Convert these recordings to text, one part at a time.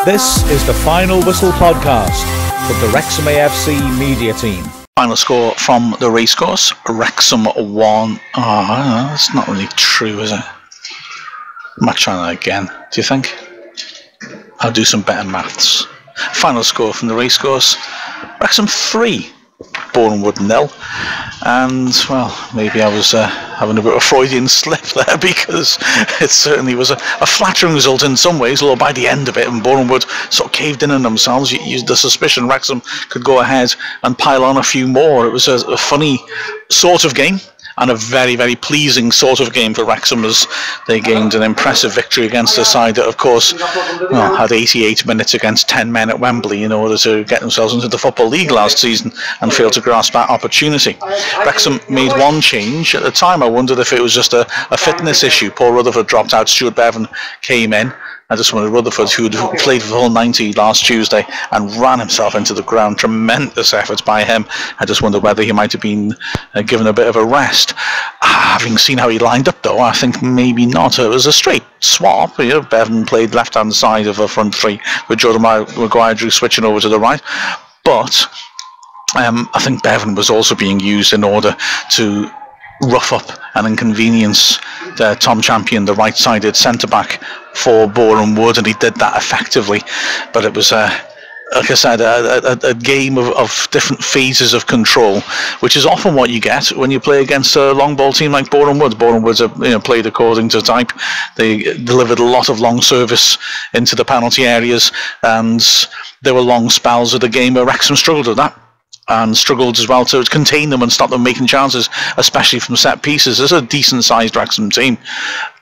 This is the Final Whistle podcast from the Wrexham AFC media team. Final score from the racecourse, Wrexham 1. Oh, that's not really true, is it? I might try that again, do you think? I'll do some better maths. Final score from the racecourse, Wrexham 3, Borehamwood 0. And, well, maybe I was having a bit of a Freudian slip there, because it certainly was a flattering result in some ways, although by the end of it, and Borehamwood sort of caved in on themselves. You used the suspicion Wrexham could go ahead and pile on a few more. It was a funny sort of game, and a very, very pleasing sort of game for Wrexham, as they gained an impressive victory against a side that, of course, well, had 88 minutes against 10 men at Wembley in order to get themselves into the Football League last season, and failed to grasp that opportunity. Wrexham made one change. At the time, I wondered if it was just a fitness issue. Paul Rutherford dropped out, Stuart Bevan came in. I just wanted Rutherford, who had played for the whole 90 last Tuesday and ran himself into the ground. Tremendous efforts by him. I just wondered whether he might have been given a bit of a rest. Having seen how he lined up, though, I think maybe not. It was a straight swap. You know, Bevan played left-hand side of a front three, with Jordan Maguire-Drew switching over to the right. But I think Bevan was also being used in order to rough up and inconvenience Tom Champion, the right-sided centre-back for Borehamwood, and he did that effectively. But it was, like I said, a game of different phases of control, which is often what you get when you play against a long ball team like Borehamwood. Borehamwood played according to type. They delivered a lot of long service into the penalty areas, and there were long spells of the game where Wrexham struggled with that, and struggled as well to contain them and stop them making chances, especially from set pieces. It's a decent-sized Wrexham team,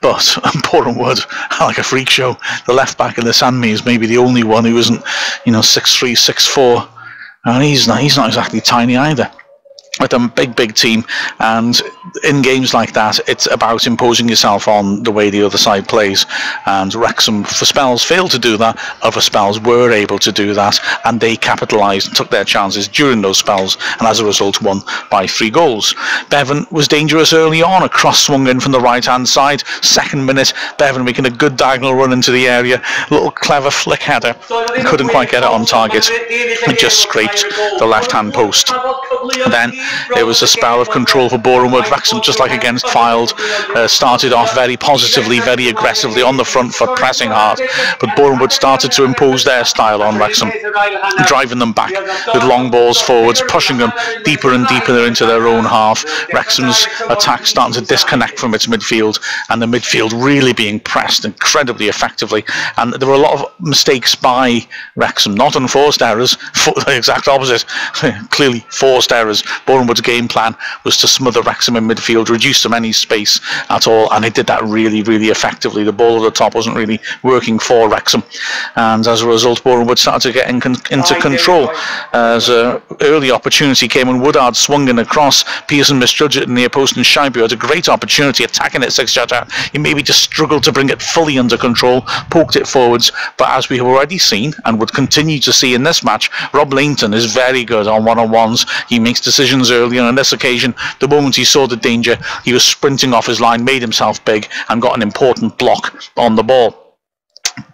but Borehamwood, like a freak show. The left-back in the Sandme is maybe the only one who isn't, 6'3", 6'4", and he's not exactly tiny either. With a big team, and in games like that, it's about imposing yourself on the way the other side plays, and Wrexham for spells failed to do that. Other spells were able to do that, and they capitalised and took their chances during those spells, and as a result won by 3 goals. Bevan was dangerous early on. A cross swung in from the right hand side. Second minute, Bevan making a good diagonal run into the area, a little clever flick header, couldn't quite get it on target, it just scraped the left hand post. And then it was a spell of control for Borehamwood. Wrexham, just like against Fylde, started off very positively, very aggressively on the front foot, pressing hard. But Borehamwood started to impose their style on Wrexham, driving them back with long balls forwards, pushing them deeper and deeper into their own half. Wrexham's attack starting to disconnect from its midfield, and the midfield really being pressed incredibly effectively. And there were a lot of mistakes by Wrexham, not unforced errors, the exact opposite, clearly forced errors. Borehamwood's game plan was to smother Wrexham in midfield, reduce them any space at all, and it did that really effectively. The ball at the top wasn't really working for Wrexham, and as a result Borehamwood started to get into control. As an early opportunity came when Woodard swung in across, Pearson misjudged it in the near post, and Shibe had a great opportunity attacking it 6 yards out. He maybe just struggled to bring it fully under control, poked it forwards, but as we have already seen and would continue to see in this match, Rob Lainton is very good on one-on-ones. He makes decisions early, and on this occasion, the moment he saw the danger, he was sprinting off his line, made himself big, and got an important block on the ball.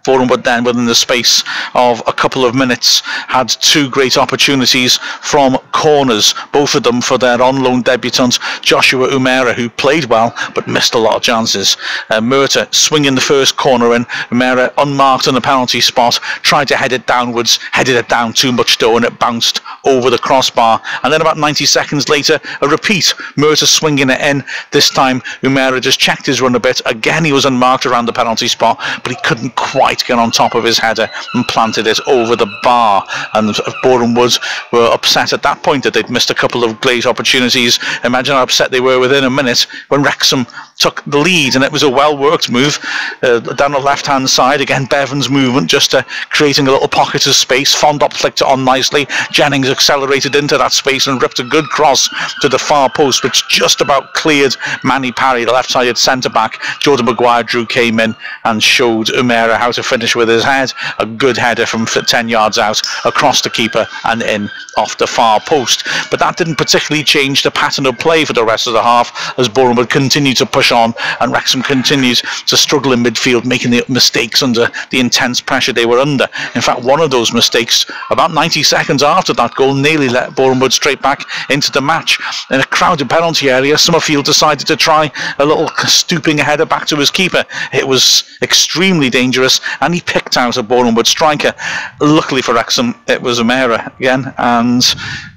Borehamwood then, within the space of a couple of minutes, had 2 great opportunities from corners, both of them for their on-loan debutant Joshua Umera, who played well but missed a lot of chances. Murta swinging the first corner in. Umera unmarked on the penalty spot, tried to head it downwards, headed it down too much though, and it bounced over the crossbar. And then about 90 seconds later, a repeat. Murta swinging it in. This time Umera just checked his run a bit. Again, he was unmarked around the penalty spot, but he couldn't quite get on top of his header and planted it over the bar. And Borehamwood were upset at that point that they'd missed a couple of great opportunities. Imagine how upset they were within a minute when Wrexham took the lead, and it was a well-worked move down the left-hand side. Again, Bevan's movement, just creating a little pocket of space. Fondop flicked it on nicely. Jennings accelerated into that space and ripped a good cross to the far post, which just about cleared Manny Parry, the left-sided centre-back. Jordan Maguire-Drew came in and showed Umera how to finish with his head. A good header from 10 yards out, across the keeper and in off the far post. But that didn't particularly change the pattern of play for the rest of the half, as Boreham would continue to push push on, and Wrexham continues to struggle in midfield, making the mistakes under the intense pressure they were under. In fact, one of those mistakes, about 90 seconds after that goal, nearly let Borehamwood straight back into the match. In a crowded penalty area, Summerfield decided to try a little stooping header back to his keeper. It was extremely dangerous, and he picked out a Borehamwood striker. Luckily for Wrexham, it was O'Meara again, and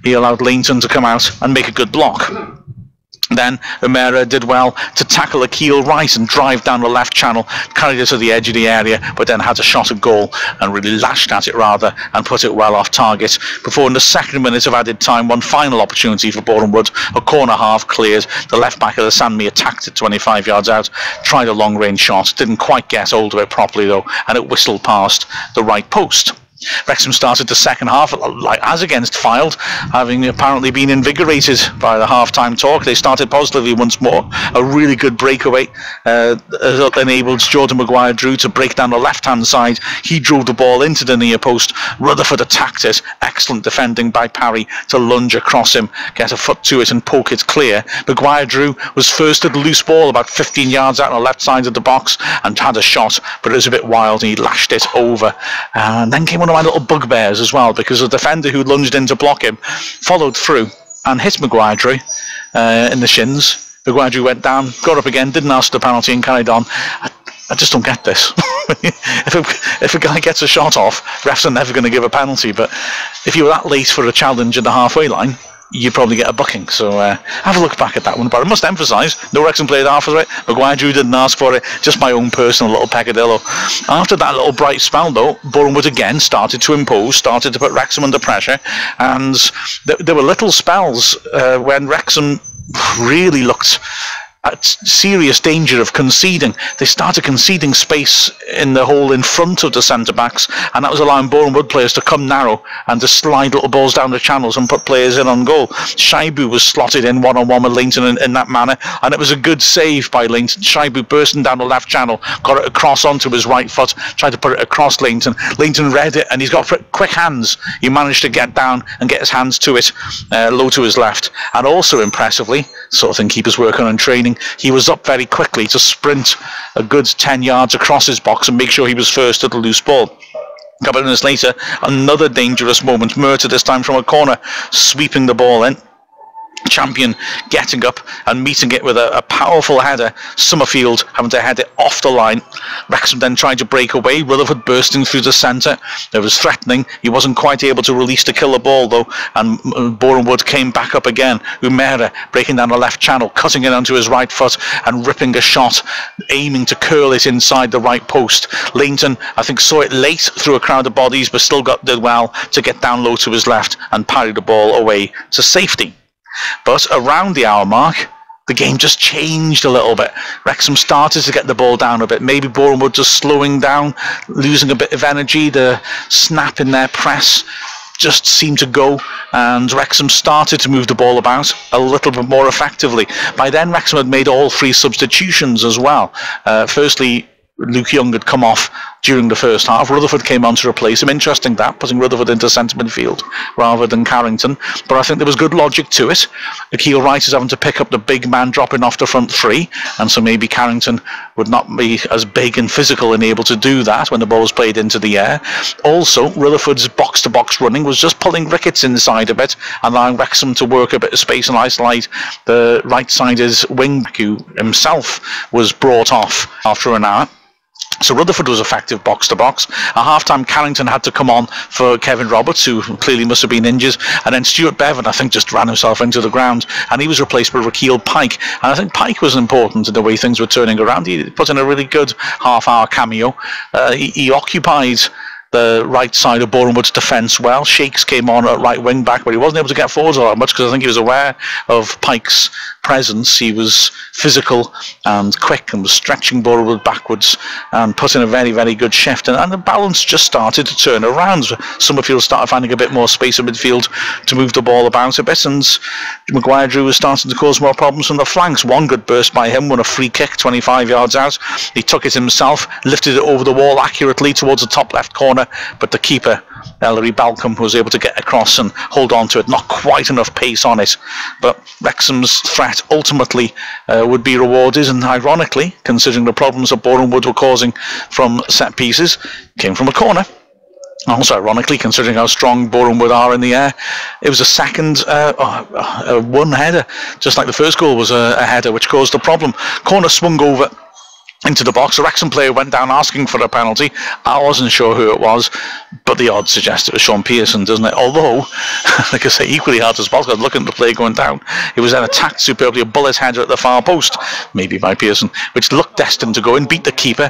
he allowed Lainton to come out and make a good block. Then O'Meara did well to tackle a Keel right and drive down the left channel, carried it to the edge of the area, but then had a shot at goal and really lashed at it rather and put it well off target. Before in the second minute of added time, one final opportunity for Borehamwood, a corner half cleared. The left back of the Sandme attacked it 25 yards out, tried a long range shot, didn't quite get hold of it properly though, and it whistled past the right post. Wrexham started the second half as against Fylde, having apparently been invigorated by the half-time talk. They started positively once more. A really good breakaway enabled Jordan Maguire-Drew to break down the left-hand side. He drove the ball into the near post. Rutherford attacked it. Excellent defending by Parry to lunge across him, get a foot to it and poke it clear. Maguire-Drew was first at the loose ball about 15 yards out on the left side of the box and had a shot, but it was a bit wild and he lashed it over. And then came one of my little bugbears as well, because the defender who lunged in to block him followed through and hit Maguire-Drew in the shins. Maguire-Drew went down, got up again, didn't ask the penalty and carried on. I just don't get this. If a guy gets a shot off, refs are never going to give a penalty, but if you were that late for a challenge at the halfway line, you'd probably get a booking. So have a look back at that one. But I must emphasise, no Wrexham played half of it. Maguire-Drew didn't ask for it. Just my own personal little peccadillo. After that little bright spell, though, Borehamwood again started to impose, started to put Wrexham under pressure. And there were little spells when Wrexham really looked at serious danger of conceding. They started conceding space in the hole in front of the centre-backs, and that was allowing Borehamwood players to come narrow and to slide little balls down the channels and put players in on goal. Shaibu was slotted in one-on-one with Lainton in that manner, and it was a good save by Lainton. Shaibu bursting down the left channel, got it across onto his right foot, tried to put it across Lainton. Lainton read it, and he's got quick hands. He managed to get down and get his hands to it, low to his left. And also impressively, sort of thing keepers work on in training, he was up very quickly to sprint a good 10 yards across his box and make sure he was first at the loose ball. A couple of minutes later, another dangerous moment. Murtagh, this time from a corner, sweeping the ball in. Champion getting up and meeting it with a powerful header. Summerfield having to head it off the line. Wrexham then trying to break away. Rutherford bursting through the centre. There was threatening. He wasn't quite able to release to kill the ball though, and Borehamwood came back up again. O'Meara breaking down the left channel, cutting it onto his right foot and ripping a shot, aiming to curl it inside the right post. Lainton, I think, saw it late through a crowd of bodies, but still did well to get down low to his left and parry the ball away to safety. But around the hour mark, the game just changed a little bit. Wrexham started to get the ball down a bit. Maybe Borehamwood just slowing down, losing a bit of energy. The snap in their press just seemed to go, and Wrexham started to move the ball about a little bit more effectively. By then, Wrexham had made all 3 substitutions as well. Firstly, Luke Young had come off during the first half. Rutherford came on to replace him. Interesting that, putting Rutherford into centre midfield rather than Carrington. But I think there was good logic to it. Akeel Wright is having to pick up the big man dropping off the front 3, and so maybe Carrington would not be as big and physical and able to do that when the ball was played into the air. Also, Rutherford's box-to-box running was just pulling Ricketts inside a bit, allowing Wrexham to work a bit of space and isolate the right-sided wing-back, who himself was brought off after an hour. So Rutherford was effective box-to-box. At half-time, Carrington had to come on for Kevin Roberts, who clearly must have been injured. And then Stuart Bevan, I think, just ran himself into the ground. And he was replaced by Rakeel Pike. And I think Pike was important in the way things were turning around. He put in a really good half-hour cameo. He occupied the right side of Borehamwood's defence well. Shakes came on at right wing back, but he wasn't able to get forwards all that much because I think he was aware of Pike's presence. He was physical and quick and was stretching Borehamwood backwards and put in a very, very good shift. And the balance just started to turn around. Summerfield started finding a bit more space in midfield to move the ball about a bit, and Maguire-Drew was starting to cause more problems from the flanks. One good burst by him, won a free kick 25 yards out. He took it himself, lifted it over the wall accurately towards the top left corner corner, but the keeper, Ellery Balcombe, was able to get across and hold on to it. Not quite enough pace on it, but Wrexham's threat ultimately would be rewarded, and ironically, considering the problems that Borehamwood were causing from set pieces, came from a corner. Also ironically, considering how strong Borehamwood are in the air, it was a second one header, just like the first goal was a header, which caused the problem. Corner swung over into the box. A Wrexham player went down asking for a penalty. I wasn't sure who it was, but the odds suggest it was Sean Pearson, doesn't it? Although, like I say, equally hard as possible, looking at the play going down, it was then attacked superbly, a bullet header at the far post, maybe by Pearson, which looked destined to go in, beat the keeper.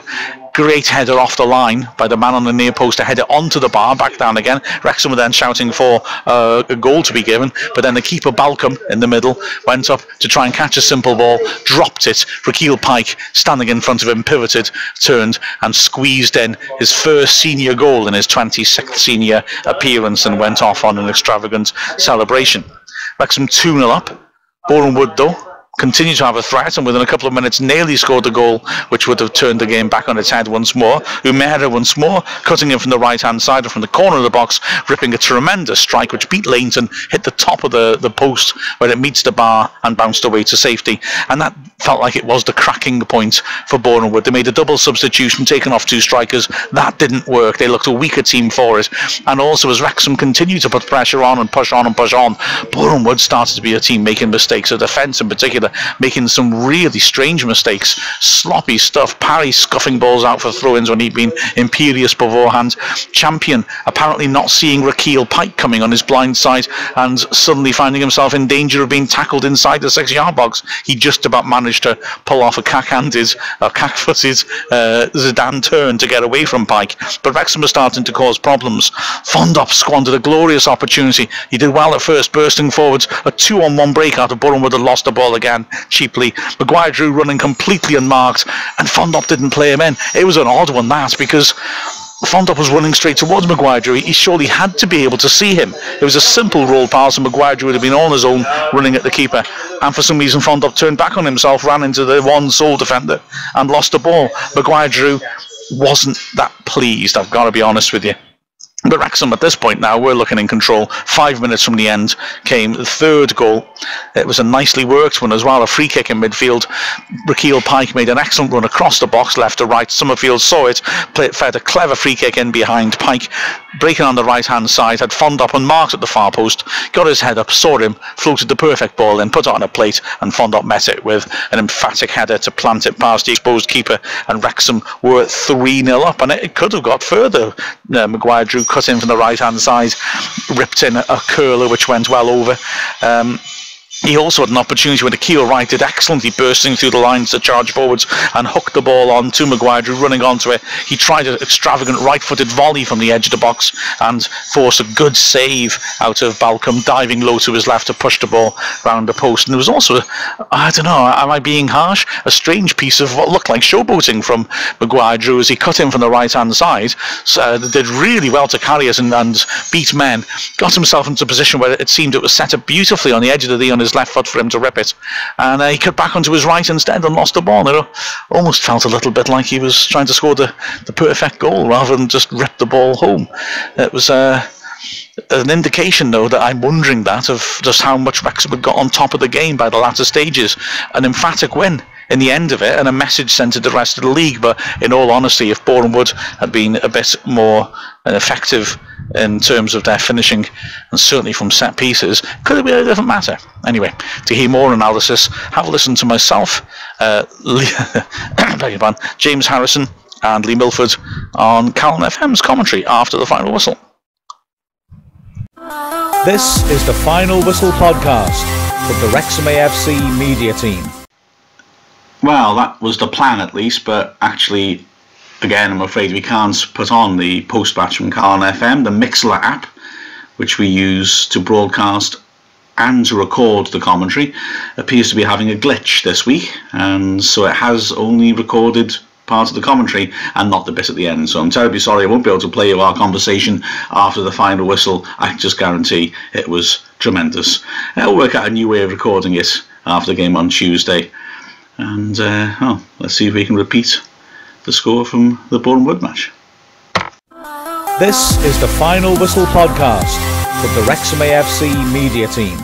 Great header off the line by the man on the near post to head it onto the bar, back down again. Wrexham were then shouting for a goal to be given, but then the keeper, Balcombe, in the middle, went up to try and catch a simple ball, dropped it. Rakeel Pike, standing in front of him, pivoted, turned and squeezed in his first senior goal in his 26th senior appearance and went off on an extravagant celebration. Wrexham 2-0 up. Borehamwood, though, continued to have a threat, and within a couple of minutes nearly scored a goal which would have turned the game back on its head once more. Umehra once more, cutting in from the right hand side and from the corner of the box, ripping a tremendous strike which beat Lainton, hit the top of the post where it meets the bar and bounced away to safety. And that felt like it was the cracking point for Borehamwood. They made a double substitution, taking off two strikers. That didn't work. They looked a weaker team for it. And also, as Wrexham continued to put pressure on and push on and push on, Borehamwood started to be a team making mistakes. The defence in particular making some really strange mistakes, sloppy stuff. Parry scuffing balls out for throw-ins when he'd been imperious beforehand. Champion apparently not seeing Rakeel Pike coming on his blind side and suddenly finding himself in danger of being tackled inside the 6-yard box. He just about managed to pull off a cack-footed Zidane turn to get away from Pike, but Wrexham was starting to cause problems. Fondop squandered a glorious opportunity. He did well at first, bursting forwards. A 2-on-1 breakout of Borehamwood had lost the ball again cheaply. Maguire-Drew running completely unmarked, and Fondop didn't play him in. It was an odd one, that, because Fondop was running straight towards Maguire-Drew. He surely had to be able to see him. It was a simple roll pass, and Maguire-Drew would have been on his own running at the keeper. And for some reason, Fondop turned back on himself, ran into the one sole defender, and lost the ball. Maguire-Drew wasn't that pleased, I've got to be honest with you. But Wrexham at this point now, we're looking in control. 5 minutes from the end came the third goal. It was a nicely worked one as well, a free kick in midfield. Rakeel Pike made an excellent run across the box, left to right. Summerfield saw it, fed a clever free kick in behind Pike. Breaking on the right-hand side, had Fondop unmarked at the far post, got his head up, saw him, floated the perfect ball in, put it on a plate, and Fondop met it with an emphatic header to plant it past the exposed keeper, and Wrexham were 3-0 up, and it could have got further. Maguire-Drew cut in from the right-hand side, ripped in a curler which went well over. He also had an opportunity when Akil Wright did excellently, bursting through the lines to charge forwards and hooked the ball on to Maguire-Drew, running onto it. He tried an extravagant right-footed volley from the edge of the box and forced a good save out of Balcombe, diving low to his left to push the ball round the post. And there was also, I don't know, am I being harsh? A strange piece of what looked like showboating from Maguire-Drew as he cut in from the right-hand side. Did really well to carry us and beat men. Got himself into a position where it seemed it was set up beautifully on the edge of the D on his left foot for him to rip it, and he cut back onto his right instead and lost the ball. It almost felt a little bit like he was trying to score the perfect goal rather than just rip the ball home. It was an indication, though, that I'm wondering that of just how much Wrexham had got on top of the game by the latter stages. An emphatic win in the end of it, and a message sent to the rest of the league. But in all honesty, if Borehamwood had been a bit more effective in terms of their finishing, and certainly from set pieces, could have been a different matter. Anyway, to hear more analysis, have a listen to myself, James Harrison and Lee Milford on Calon FM's commentary after the final whistle. This is the Final Whistle podcast from the Wrexham AFC media team. Well, that was the plan at least, but actually, again, I'm afraid we can't put on the post-match from Calon FM. The Mixlr app, which we use to broadcast and to record the commentary, appears to be having a glitch this week, and so it has only recorded part of the commentary and not the bit at the end. So I'm terribly sorry I won't be able to play you our conversation after the final whistle. I just guarantee it was tremendous. I'll work out a new way of recording it after the game on Tuesday, and let's see if we can repeat the score from the Borehamwood match. This is the Final Whistle podcast from the Wrexham AFC media team.